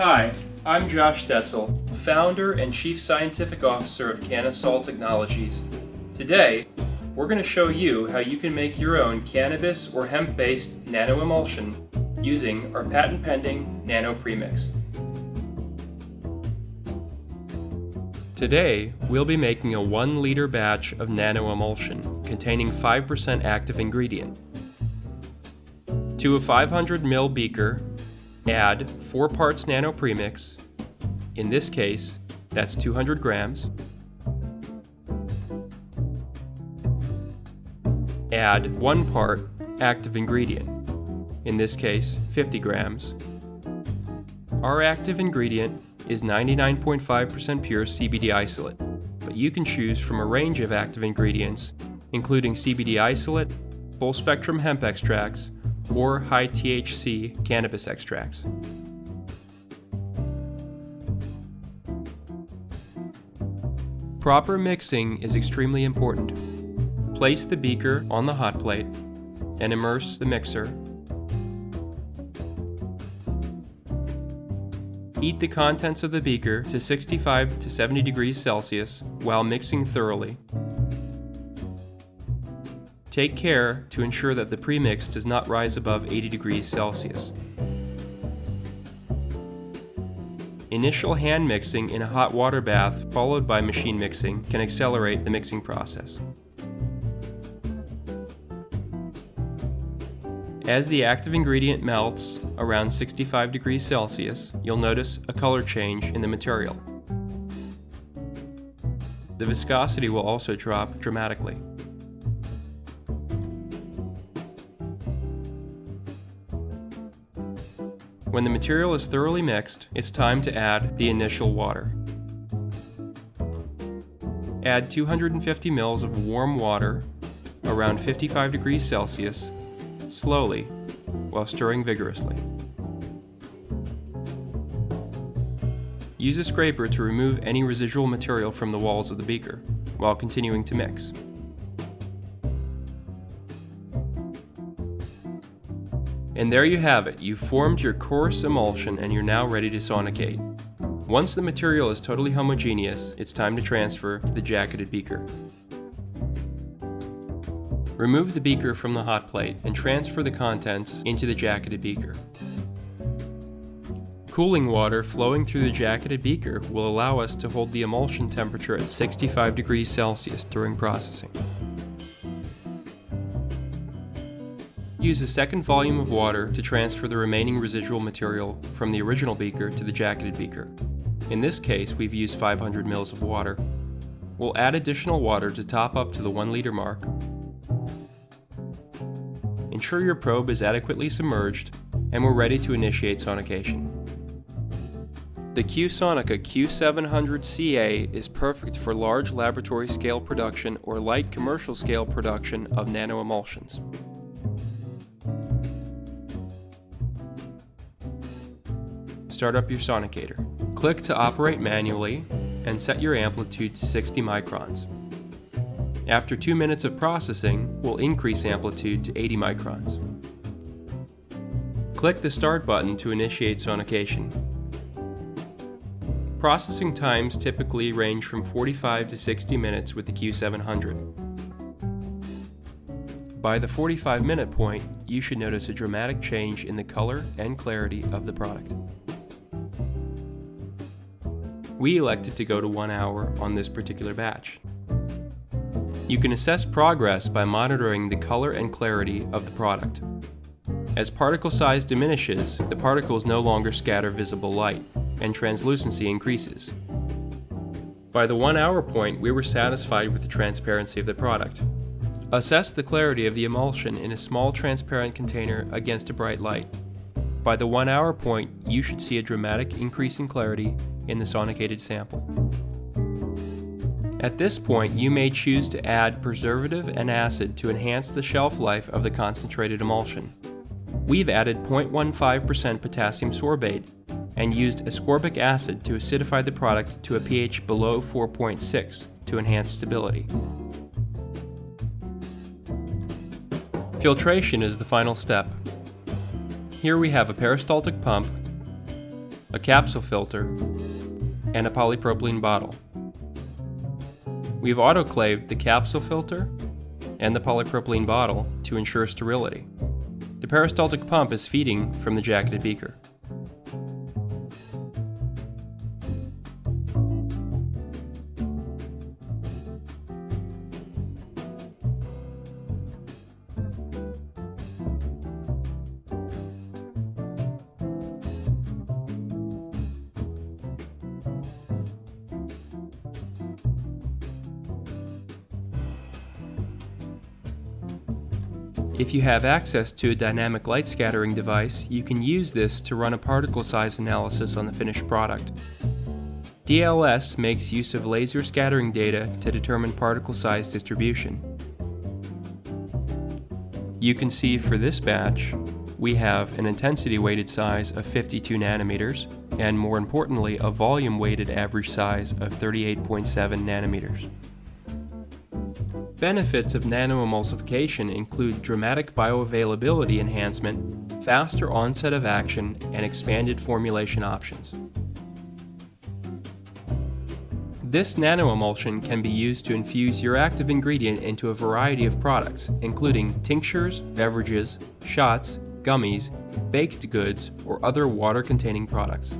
Hi, I'm Josh Detzel, founder and Chief Scientific Officer of Canasol Technologies. Today, we're going to show you how you can make your own cannabis or hemp-based nanoemulsion using our patent-pending nano premix. Today, we'll be making a 1-liter batch of nanoemulsion containing 5% active ingredient. To a 500 ml beaker, add 4 parts nano premix. In this case, that's 200 grams. Add 1 part active ingredient. In this case, 50 grams. Our active ingredient is 99.5% pure CBD isolate, but you can choose from a range of active ingredients, including CBD isolate, full-spectrum hemp extracts, or high THC cannabis extracts. Proper mixing is extremely important. Place the beaker on the hot plate and immerse the mixer. Heat the contents of the beaker to 65 to 70 degrees Celsius while mixing thoroughly. Take care to ensure that the premix does not rise above 80 degrees Celsius. Initial hand mixing in a hot water bath followed by machine mixing can accelerate the mixing process. As the active ingredient melts around 65 degrees Celsius, you'll notice a color change in the material. The viscosity will also drop dramatically. When the material is thoroughly mixed, it's time to add the initial water. Add 250 ml of warm water around 55 degrees Celsius slowly while stirring vigorously. Use a scraper to remove any residual material from the walls of the beaker while continuing to mix. And there you have it. You've formed your coarse emulsion and you're now ready to sonicate. Once the material is totally homogeneous, it's time to transfer to the jacketed beaker. Remove the beaker from the hot plate and transfer the contents into the jacketed beaker. Cooling water flowing through the jacketed beaker will allow us to hold the emulsion temperature at 65 degrees Celsius during processing. Use a second volume of water to transfer the remaining residual material from the original beaker to the jacketed beaker. In this case, we've used 500 ml of water. We'll add additional water to top up to the 1-liter mark. Ensure your probe is adequately submerged, and we're ready to initiate sonication. The Sonica Q700CA is perfect for large laboratory scale production or light commercial scale production of nanoemulsions. Start up your sonicator. Click to operate manually and set your amplitude to 60 microns. After 2 minutes of processing, we'll increase amplitude to 80 microns. Click the Start button to initiate sonication. Processing times typically range from 45 to 60 minutes with the Q700. By the 45-minute point, you should notice a dramatic change in the color and clarity of the product. We elected to go to 1 hour on this particular batch. You can assess progress by monitoring the color and clarity of the product. As particle size diminishes, the particles no longer scatter visible light, and translucency increases. By the 1 hour point, we were satisfied with the transparency of the product. Assess the clarity of the emulsion in a small transparent container against a bright light. By the 1 hour point, you should see a dramatic increase in clarity in the sonicated sample. At this point, you may choose to add preservative and acid to enhance the shelf life of the concentrated emulsion. We've added 0.15% potassium sorbate and used ascorbic acid to acidify the product to a pH below 4.6 to enhance stability. Filtration is the final step. Here we have a peristaltic pump a capsule filter, and a polypropylene bottle. We've autoclaved the capsule filter and the polypropylene bottle to ensure sterility. The peristaltic pump is feeding from the jacketed beaker. If you have access to a dynamic light scattering device, you can use this to run a particle size analysis on the finished product. DLS makes use of laser scattering data to determine particle size distribution. You can see for this batch, we have an intensity-weighted size of 52 nanometers, and more importantly, a volume-weighted average size of 38.7 nanometers. Benefits of nanoemulsification include dramatic bioavailability enhancement, faster onset of action, and expanded formulation options. This nanoemulsion can be used to infuse your active ingredient into a variety of products, including tinctures, beverages, shots, gummies, baked goods, or other water-containing products.